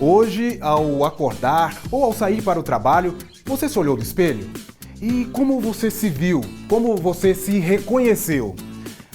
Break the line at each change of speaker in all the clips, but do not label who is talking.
Hoje, ao acordar ou ao sair para o trabalho, você se olhou no espelho? E como você se viu? Como você se reconheceu?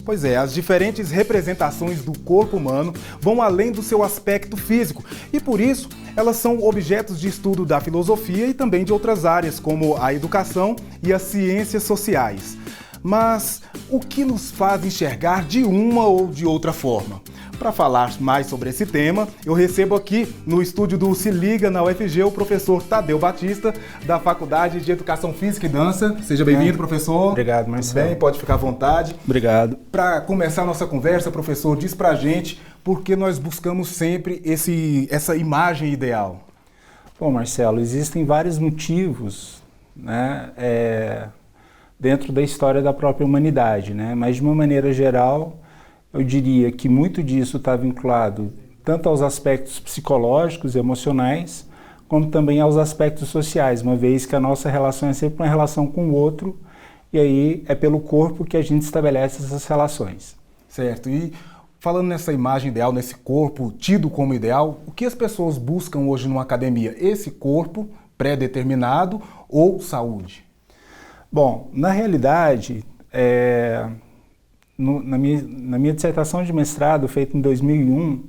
Pois é, as diferentes representações do corpo humano vão além do seu aspecto físico e, por isso, elas são objetos de estudo da filosofia e também de outras áreas, como a educação e as ciências sociais. Mas o que nos faz enxergar de uma ou de outra forma? Para falar mais sobre esse tema, eu recebo aqui no estúdio do Se Liga na UFG o professor Tadeu Batista, da Faculdade de Educação Física e Dança. Seja bem-vindo, professor.
Obrigado, Marcelo.
Bem, pode ficar à vontade.
Obrigado.
Para começar a nossa conversa, professor, diz pra gente por que nós buscamos sempre essa imagem ideal.
Bom, Marcelo, existem vários motivos, né, dentro da história da própria humanidade, né? Mas de uma maneira geral, eu diria que muito disso está vinculado tanto aos aspectos psicológicos e emocionais, como também aos aspectos sociais, uma vez que a nossa relação é sempre uma relação com o outro, e aí é pelo corpo que a gente estabelece essas relações.
Certo, e falando nessa imagem ideal, nesse corpo tido como ideal, o que as pessoas buscam hoje numa academia? Esse corpo pré-determinado ou saúde?
Bom, na realidade, na minha dissertação de mestrado, feita em 2001,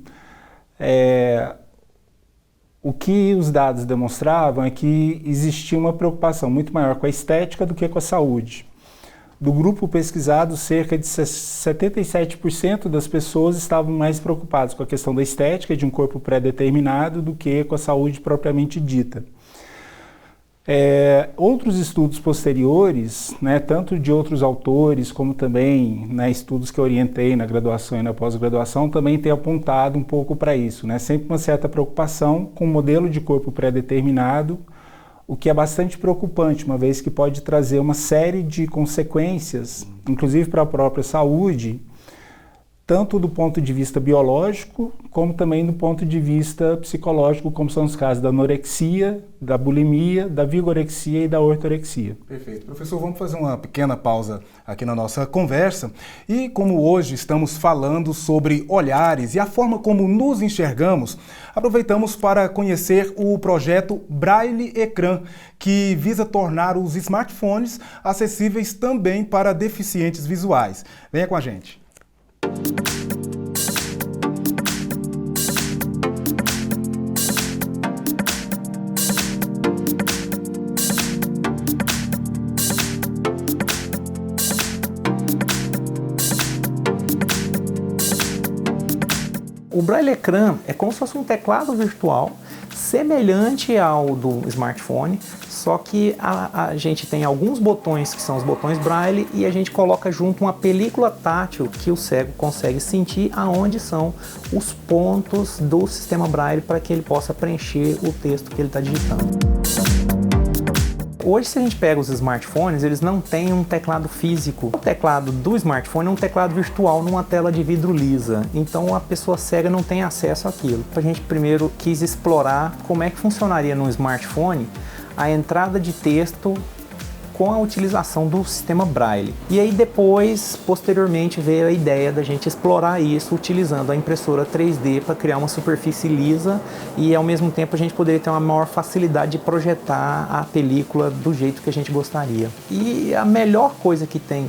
o que os dados demonstravam é que existia uma preocupação muito maior com a estética do que com a saúde. Do grupo pesquisado, cerca de 77% das pessoas estavam mais preocupadas com a questão da estética de um corpo pré-determinado do que com a saúde propriamente dita. Outros estudos posteriores, né, tanto de outros autores, como também, né, estudos que eu orientei na graduação e na pós-graduação, também têm apontado um pouco para isso, né, sempre uma certa preocupação com o modelo de corpo pré-determinado, o que é bastante preocupante, uma vez que pode trazer uma série de consequências, inclusive para a própria saúde, tanto do ponto de vista biológico, como também do ponto de vista psicológico, como são os casos da anorexia, da bulimia, da vigorexia e da ortorexia.
Perfeito. Professor, vamos fazer uma pequena pausa aqui na nossa conversa. E como hoje estamos falando sobre olhares e a forma como nos enxergamos, aproveitamos para conhecer o projeto Braille Ecrã, que visa tornar os smartphones acessíveis também para deficientes visuais. Venha com a gente.
O Braille Ecrã é como se fosse um teclado virtual, semelhante ao do smartphone, só que a gente tem alguns botões que são os botões Braille e a gente coloca junto uma película tátil que o cego consegue sentir aonde são os pontos do sistema Braille para que ele possa preencher o texto que ele está digitando. Hoje, se a gente pega os smartphones, eles não têm um teclado físico. O teclado do smartphone é um teclado virtual numa tela de vidro lisa. Então, a pessoa cega não tem acesso àquilo. A gente primeiro quis explorar como é que funcionaria no smartphone a entrada de texto com a utilização do sistema Braille. E aí depois, posteriormente, veio a ideia da gente explorar isso utilizando a impressora 3D para criar uma superfície lisa e ao mesmo tempo a gente poderia ter uma maior facilidade de projetar a película do jeito que a gente gostaria. E a melhor coisa que tem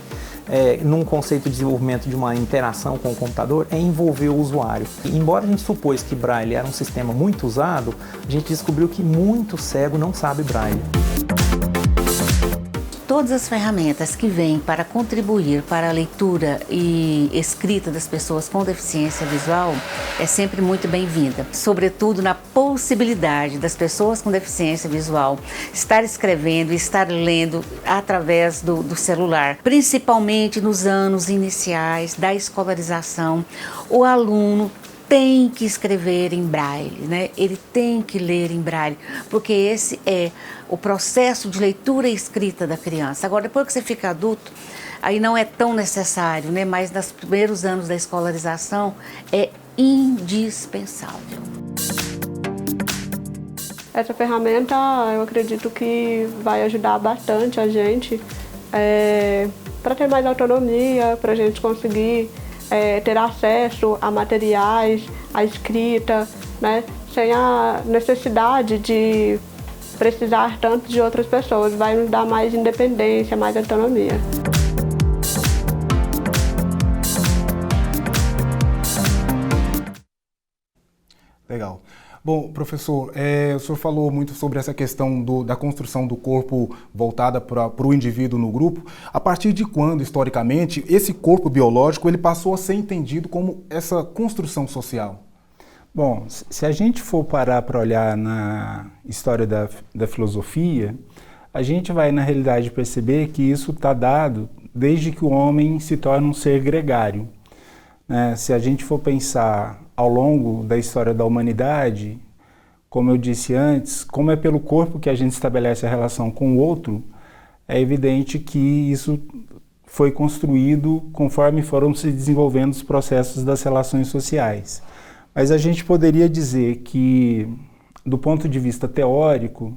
num conceito de desenvolvimento de uma interação com o computador é envolver o usuário. E, embora a gente supôs que Braille era um sistema muito usado, a gente descobriu que muito cego não sabe Braille.
Todas as ferramentas que vêm para contribuir para a leitura e escrita das pessoas com deficiência visual é sempre muito bem-vinda, sobretudo na possibilidade das pessoas com deficiência visual estar escrevendo e estar lendo através do celular, principalmente nos anos iniciais da escolarização. O aluno tem que escrever em Braille, né? Ele tem que ler em Braille, porque esse é o processo de leitura e escrita da criança. Agora, depois que você fica adulto, aí não é tão necessário, né? Mas nos primeiros anos da escolarização é indispensável.
Essa ferramenta, eu acredito que vai ajudar bastante a gente para ter mais autonomia, para a gente conseguir ter acesso a materiais, a escrita né? Sem a necessidade de precisar tanto de outras pessoas. Vai nos dar mais independência, mais autonomia.
Legal. Bom, professor, o senhor falou muito sobre essa questão da construção do corpo voltada para o indivíduo no grupo. A partir de quando, historicamente, esse corpo biológico ele passou a ser entendido como essa construção social?
Bom, se a gente for parar para olhar na história da filosofia, a gente vai, na realidade, perceber que isso está dado desde que o homem se torna um ser gregário. Se a gente for pensar ao longo da história da humanidade, como eu disse antes, como é pelo corpo que a gente estabelece a relação com o outro, é evidente que isso foi construído conforme foram se desenvolvendo os processos das relações sociais. Mas a gente poderia dizer que, do ponto de vista teórico,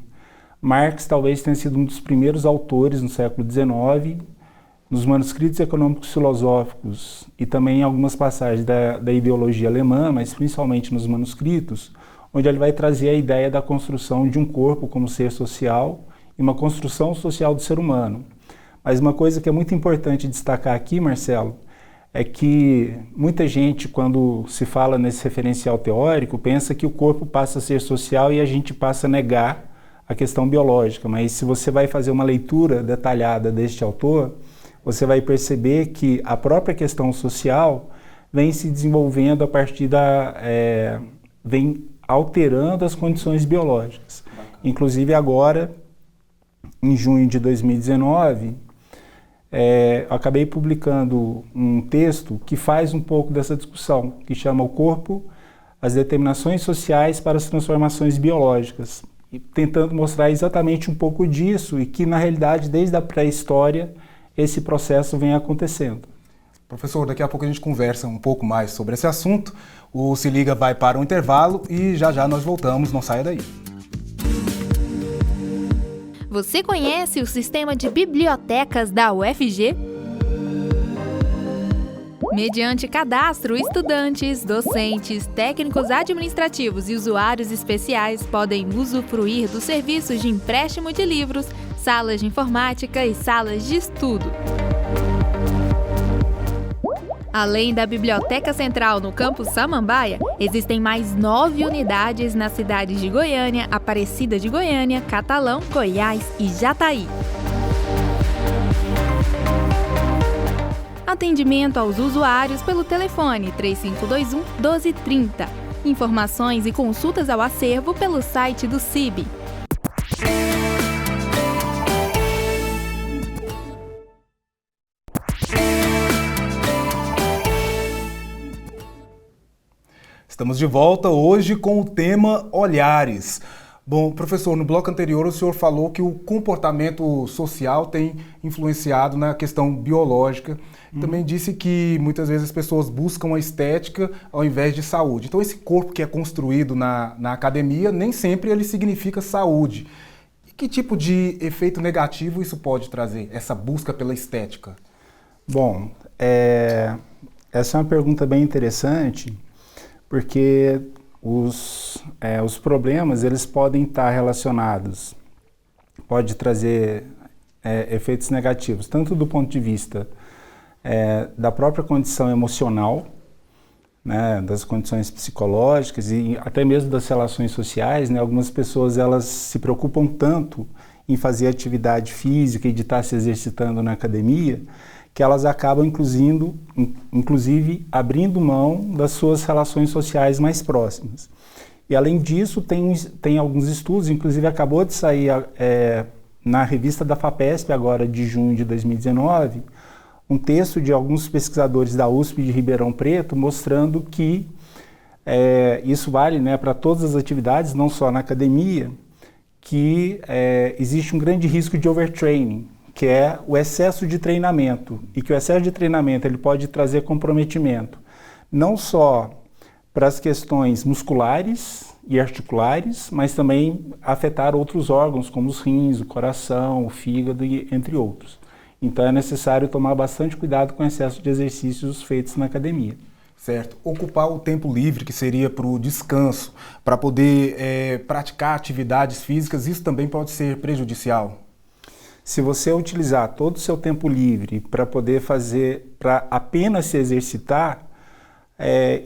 Marx talvez tenha sido um dos primeiros autores no século XIX, nos manuscritos econômicos filosóficos e também em algumas passagens da ideologia alemã, mas principalmente nos manuscritos, onde ele vai trazer a ideia da construção de um corpo como ser social e uma construção social do ser humano. Mas uma coisa que é muito importante destacar aqui, Marcelo, é que muita gente, quando se fala nesse referencial teórico, pensa que o corpo passa a ser social e a gente passa a negar a questão biológica. Mas se você vai fazer uma leitura detalhada deste autor, você vai perceber que a própria questão social vem se desenvolvendo a partir vem alterando as condições biológicas. Inclusive agora, em junho de 2019, eu acabei publicando um texto que faz um pouco dessa discussão, que chama O Corpo, as Determinações Sociais para as Transformações Biológicas, e tentando mostrar exatamente um pouco disso e que, na realidade, desde a pré-história, esse processo vem acontecendo.
Professor, daqui a pouco a gente conversa um pouco mais sobre esse assunto. O Se Liga vai para um intervalo e já já nós voltamos, não saia daí.
Você conhece o sistema de bibliotecas da UFG? Mediante cadastro, estudantes, docentes, técnicos administrativos e usuários especiais podem usufruir dos serviços de empréstimo de livros, salas de informática e salas de estudo. Além da Biblioteca Central no campus Samambaia, existem mais 9 unidades nas cidades de Goiânia, Aparecida de Goiânia, Catalão, Goiás e Jataí. Atendimento aos usuários pelo telefone 3521-1230. Informações e consultas ao acervo pelo site do CIB.
Estamos de volta hoje com o tema Olhares. Bom, professor, no bloco anterior o senhor falou que o comportamento social tem influenciado na questão biológica. Também disse que muitas vezes as pessoas buscam a estética ao invés de saúde. Então esse corpo que é construído na academia, nem sempre ele significa saúde. E que tipo de efeito negativo isso pode trazer, essa busca pela estética?
Bom, essa é uma pergunta bem interessante, porque os problemas eles podem estar relacionados, pode trazer efeitos negativos, tanto do ponto de vista da própria condição emocional, né, das condições psicológicas e até mesmo das relações sociais, né? Algumas pessoas elas se preocupam tanto em fazer atividade física e de estar se exercitando na academia, que elas acabam inclusive abrindo mão das suas relações sociais mais próximas. E além disso, tem alguns estudos, inclusive acabou de sair na revista da FAPESP, agora de junho de 2019, um texto de alguns pesquisadores da USP de Ribeirão Preto, mostrando que isso vale, né, para todas as atividades, não só na academia, que existe um grande risco de overtraining, que é o excesso de treinamento, e que o excesso de treinamento ele pode trazer comprometimento, não só para as questões musculares e articulares, mas também afetar outros órgãos, como os rins, o coração, o fígado, entre outros. Então é necessário tomar bastante cuidado com o excesso de exercícios feitos na academia.
Certo. Ocupar o tempo livre, que seria para o descanso, para poder praticar atividades físicas, isso também pode ser prejudicial?
Se você utilizar todo o seu tempo livre para poder para apenas se exercitar,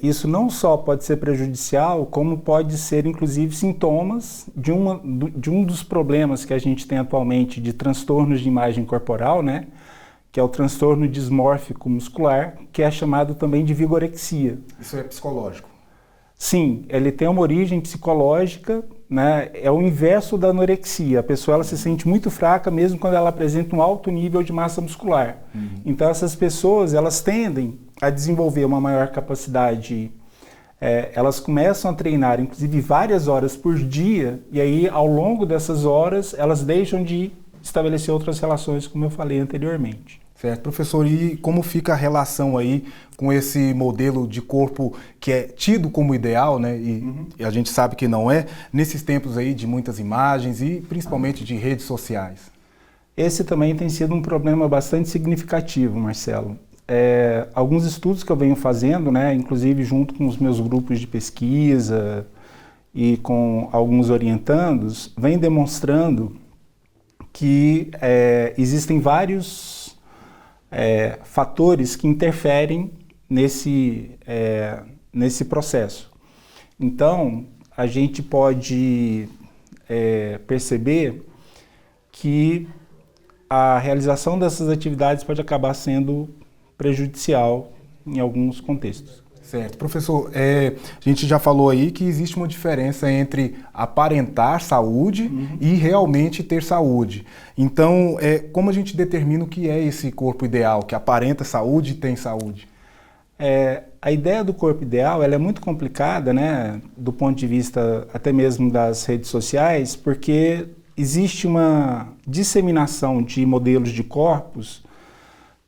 isso não só pode ser prejudicial, como pode ser, inclusive, sintomas de um dos problemas que a gente tem atualmente de transtornos de imagem corporal, né? Que é o transtorno dismórfico muscular, que é chamado também de vigorexia.
Isso é psicológico?
Sim, ele tem uma origem psicológica, né? É o inverso da anorexia. A pessoa ela se sente muito fraca mesmo quando ela apresenta um alto nível de massa muscular. Então essas pessoas elas tendem a desenvolver uma maior capacidade, elas começam a treinar inclusive várias horas por dia, e aí ao longo dessas horas elas deixam de estabelecer outras relações, como eu falei anteriormente.
Certo. Professor, e como fica a relação aí com esse modelo de corpo que é tido como ideal, né? E a gente sabe que não é, nesses tempos aí de muitas imagens e principalmente de redes sociais?
Esse também tem sido um problema bastante significativo, Marcelo. Alguns estudos que eu venho fazendo, né, inclusive junto com os meus grupos de pesquisa e com alguns orientandos, vem demonstrando que existem vários fatores que interferem nesse processo. Então, a gente pode perceber que a realização dessas atividades pode acabar sendo prejudicial em alguns contextos.
Certo. Professor, a gente já falou aí que existe uma diferença entre aparentar saúde e realmente ter saúde. Então, como a gente determina o que é esse corpo ideal, que aparenta saúde e tem saúde?
A ideia do corpo ideal ela é muito complicada, né, do ponto de vista até mesmo das redes sociais, porque existe uma disseminação de modelos de corpos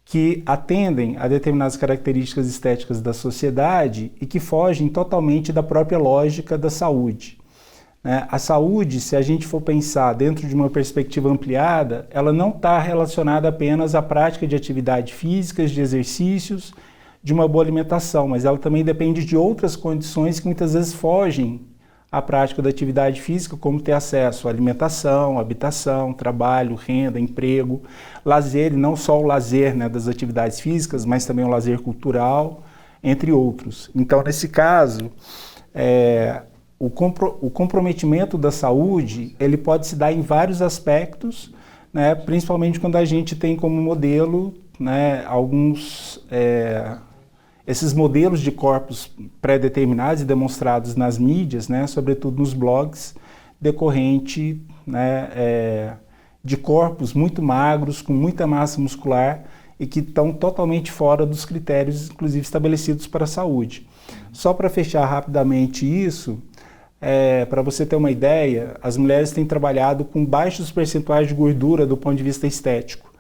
que atendem a determinadas características estéticas da sociedade e que fogem totalmente da própria lógica da saúde. A saúde, se a gente for pensar dentro de uma perspectiva ampliada, ela não está relacionada apenas à prática de atividades físicas, de exercícios, de uma boa alimentação, mas ela também depende de outras condições que muitas vezes fogem à prática da atividade física, como ter acesso à alimentação, habitação, trabalho, renda, emprego, lazer, e não só o lazer, né, das atividades físicas, mas também o lazer cultural, entre outros. Então, nesse caso, o comprometimento da saúde, ele pode se dar em vários aspectos, né, principalmente quando a gente tem como modelo, né, esses modelos de corpos pré-determinados e demonstrados nas mídias, né, sobretudo nos blogs, decorrente, né, de corpos muito magros, com muita massa muscular e que estão totalmente fora dos critérios, inclusive, estabelecidos para a saúde. Só para fechar rapidamente isso, para você ter uma ideia, as mulheres têm trabalhado com baixos percentuais de gordura do ponto de vista estético.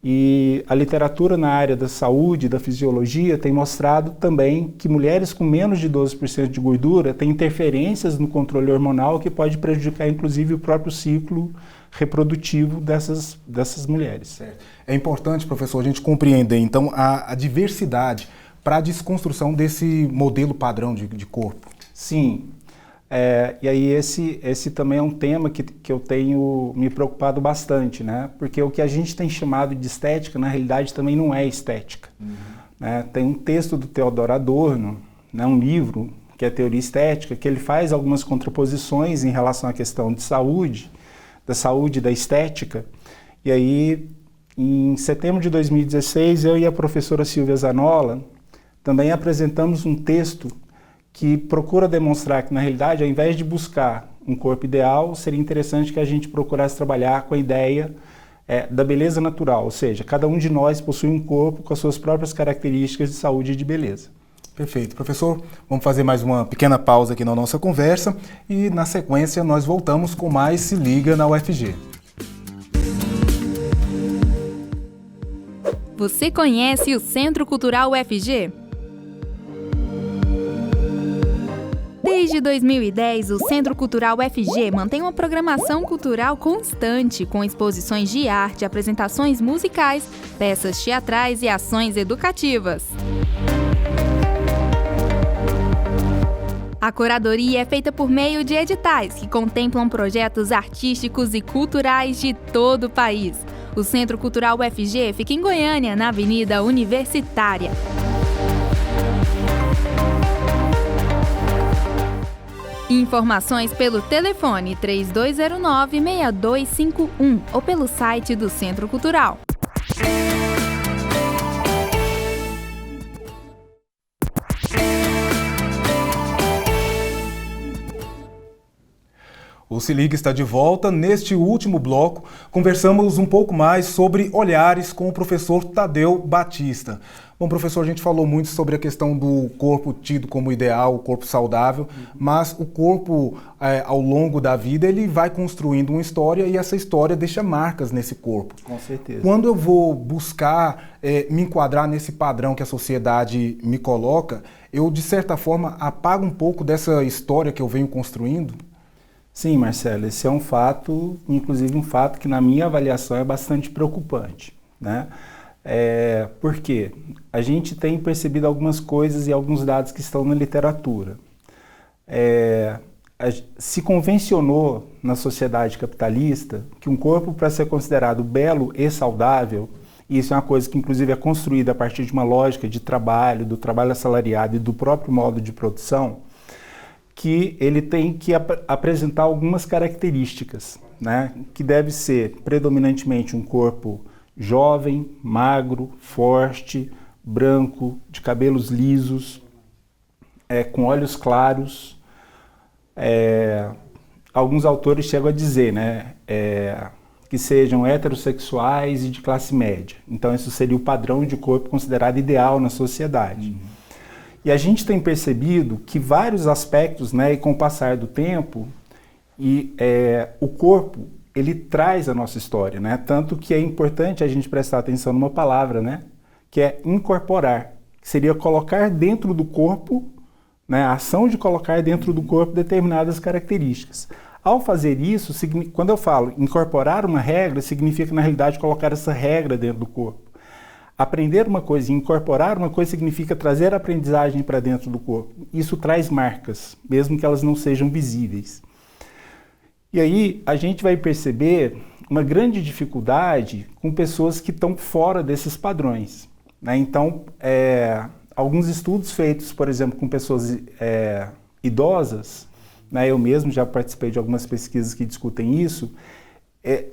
E a literatura na área da saúde, da fisiologia, tem mostrado também que mulheres com menos de 12% de gordura têm interferências no controle hormonal que pode prejudicar, inclusive, o próprio ciclo reprodutivo dessas mulheres. Certo.
É importante, professor, a gente compreender, então, a diversidade para a desconstrução desse modelo padrão de corpo.
Sim. E aí esse também é um tema que eu tenho me preocupado bastante, né? Porque o que a gente tem chamado de estética, na realidade, também não é estética. Né? Tem um texto do Theodor Adorno, né, um livro, que é Teoria Estética, que ele faz algumas contraposições em relação à questão de saúde, da saúde e da estética. E aí, em setembro de 2016, eu e a professora Silvia Zanola também apresentamos um texto que procura demonstrar que, na realidade, ao invés de buscar um corpo ideal, seria interessante que a gente procurasse trabalhar com a ideia da beleza natural, ou seja, cada um de nós possui um corpo com as suas próprias características de saúde e de beleza.
Perfeito. Professor, vamos fazer mais uma pequena pausa aqui na nossa conversa e, na sequência, nós voltamos com mais Se Liga na UFG.
Você conhece o Centro Cultural UFG? Desde 2010, o Centro Cultural UFG mantém uma programação cultural constante, com exposições de arte, apresentações musicais, peças teatrais e ações educativas. A curadoria é feita por meio de editais que contemplam projetos artísticos e culturais de todo o país. O Centro Cultural UFG fica em Goiânia, na Avenida Universitária. Informações pelo telefone 3209-6251 ou pelo site do Centro Cultural.
O Se Liga está de volta. Neste último bloco, conversamos um pouco mais sobre olhares com o professor Tadeu Batista. Bom, professor, a gente falou muito sobre a questão do corpo tido como ideal, o corpo saudável, mas o corpo, ao longo da vida, ele vai construindo uma história e essa história deixa marcas nesse corpo.
Com certeza.
Quando eu vou buscar me enquadrar nesse padrão que a sociedade me coloca, eu, de certa forma, apago um pouco dessa história que eu venho construindo?
Sim, Marcelo, esse é um fato, inclusive um fato que na minha avaliação é bastante preocupante, né? Por quê? A gente tem percebido algumas coisas e alguns dados que estão na literatura. Se convencionou na sociedade capitalista que um corpo, para ser considerado belo e saudável, e isso é uma coisa que inclusive é construída a partir de uma lógica de trabalho, do trabalho assalariado e do próprio modo de produção, que ele tem que apresentar algumas características, né? Que deve ser predominantemente um corpo jovem, magro, forte, branco, de cabelos lisos, com olhos claros. Alguns autores chegam a dizer, né, que sejam heterossexuais e de classe média. Então, isso seria o padrão de corpo considerado ideal na sociedade. E a gente tem percebido que vários aspectos, né, e com o passar do tempo, o corpo, ele traz a nossa história, né? Tanto que é importante a gente prestar atenção numa palavra, né, que é incorporar, que seria colocar dentro do corpo, né, a ação de colocar dentro do corpo determinadas características. Ao fazer isso, quando eu falo incorporar uma regra, significa na realidade colocar essa regra dentro do corpo. Aprender uma coisa e incorporar uma coisa significa trazer a aprendizagem para dentro do corpo. Isso traz marcas, mesmo que elas não sejam visíveis. E aí a gente vai perceber uma grande dificuldade com pessoas que estão fora desses padrões, né? Então, alguns estudos feitos, por exemplo, com pessoas idosas, né? Eu mesmo já participei de algumas pesquisas que discutem isso.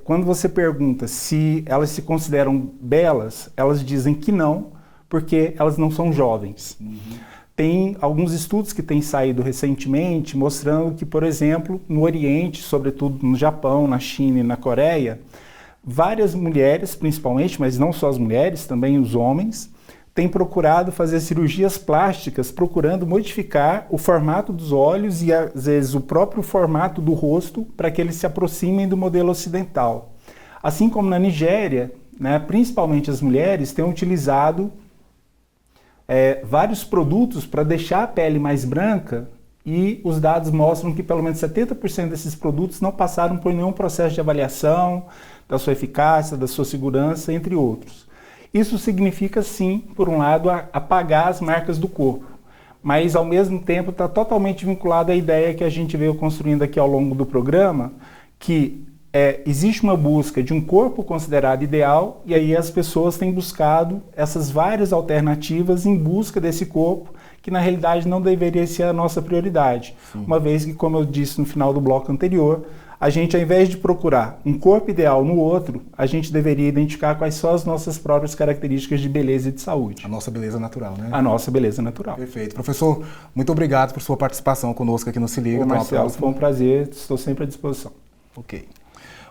Quando você pergunta se elas se consideram belas, elas dizem que não, porque elas não são jovens. Tem alguns estudos que têm saído recentemente mostrando que, por exemplo, no Oriente, sobretudo no Japão, na China e na Coreia, várias mulheres, principalmente, mas não só as mulheres, também os homens, têm procurado fazer cirurgias plásticas, procurando modificar o formato dos olhos e, às vezes, o próprio formato do rosto para que eles se aproximem do modelo ocidental. Assim como na Nigéria, né, principalmente as mulheres têm utilizado vários produtos para deixar a pele mais branca e os dados mostram que pelo menos 70% desses produtos não passaram por nenhum processo de avaliação da sua eficácia, da sua segurança, entre outros. Isso significa, sim, por um lado, apagar as marcas do corpo, mas, ao mesmo tempo, está totalmente vinculado à ideia que a gente veio construindo aqui ao longo do programa, que existe uma busca de um corpo considerado ideal, e aí as pessoas têm buscado essas várias alternativas em busca desse corpo, que na realidade não deveria ser a nossa prioridade. Sim. Uma vez que, como eu disse no final do bloco anterior, a gente, ao invés de procurar um corpo ideal no outro, a gente deveria identificar quais são as nossas próprias características de beleza e de saúde.
A nossa beleza natural, né?
A nossa beleza natural.
Perfeito. Professor, muito obrigado por sua participação conosco aqui no Se Liga.
Marcelo, foi um prazer, estou sempre à disposição.
Ok.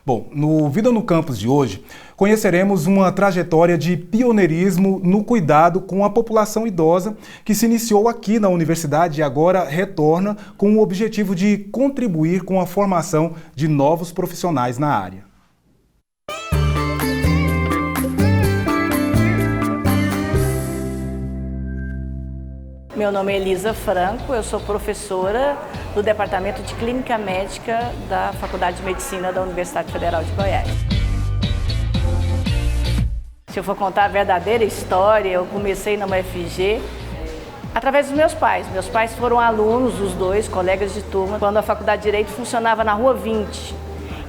Bom, no Vida no Campus de hoje, conheceremos uma trajetória de pioneirismo no cuidado com a população idosa que se iniciou aqui na universidade e agora retorna com o objetivo de contribuir com a formação de novos profissionais na área.
Meu nome é Elisa Franco, eu sou professora do Departamento de Clínica Médica da Faculdade de Medicina da Universidade Federal de Goiás. Se eu for contar a verdadeira história, eu comecei na UFG Através dos meus pais. Meus pais foram alunos, os dois, colegas de turma, quando a Faculdade de Direito funcionava na Rua 20.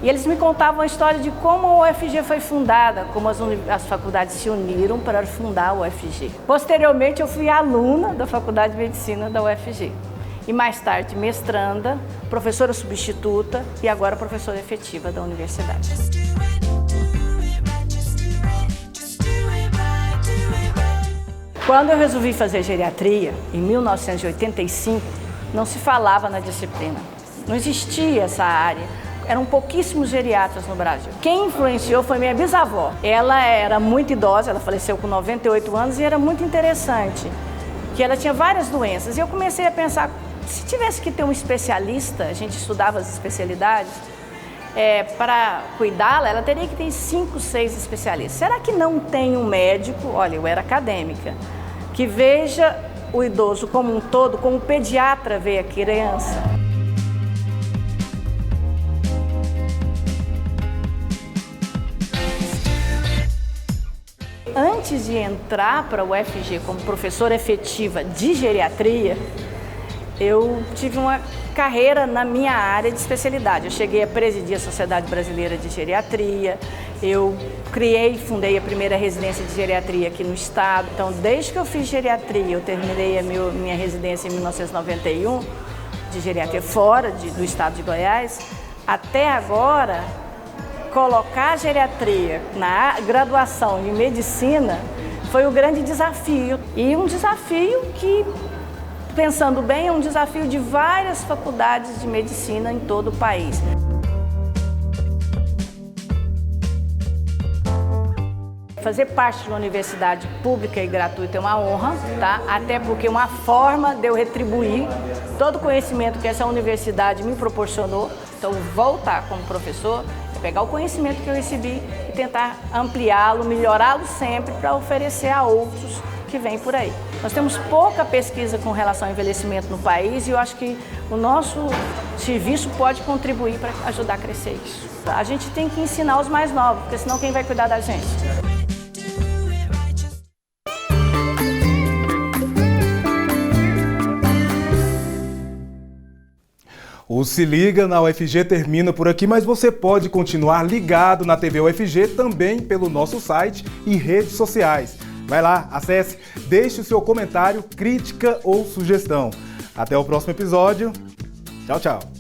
E eles me contavam a história de como a UFG foi fundada, como as faculdades se uniram para fundar a UFG. Posteriormente, eu fui aluna da Faculdade de Medicina da UFG. E mais tarde, mestranda, professora substituta e agora professora efetiva da universidade. Quando eu resolvi fazer geriatria, em 1985, não se falava na disciplina. Não existia essa área. Eram pouquíssimos geriatras no Brasil. Quem influenciou foi minha bisavó. Ela era muito idosa, ela faleceu com 98 anos e era muito interessante, que ela tinha várias doenças. E eu comecei a pensar, se tivesse que ter um especialista, a gente estudava as especialidades, para cuidá-la, ela teria que ter 5, 6 especialistas. Será que não tem um médico, olha, eu era acadêmica, que veja o idoso como um todo, como o pediatra vê a criança? Antes de entrar para a UFG como professora efetiva de geriatria, eu tive uma carreira na minha área de especialidade. Eu cheguei a presidir a Sociedade Brasileira de Geriatria, eu criei e fundei a primeira residência de geriatria aqui no estado. Então, desde que eu fiz geriatria, eu terminei a minha residência em 1991, de geriatria fora do estado de Goiás, até agora, colocar a geriatria na graduação em medicina foi o grande desafio. E um desafio que, pensando bem, é um desafio de várias faculdades de medicina em todo o país. Fazer parte de uma universidade pública e gratuita é uma honra, tá? Até porque é uma forma de eu retribuir todo o conhecimento que essa universidade me proporcionou. Então, voltar como professor é pegar o conhecimento que eu recebi e tentar ampliá-lo, melhorá-lo sempre para oferecer a outros que vem por aí. Nós temos pouca pesquisa com relação ao envelhecimento no país e eu acho que o nosso serviço pode contribuir para ajudar a crescer isso. A gente tem que ensinar os mais novos, porque senão quem vai cuidar da gente?
O Se Liga na UFG termina por aqui, mas você pode continuar ligado na TV UFG também pelo nosso site e redes sociais. Vai lá, acesse, deixe o seu comentário, crítica ou sugestão. Até o próximo episódio. Tchau, tchau.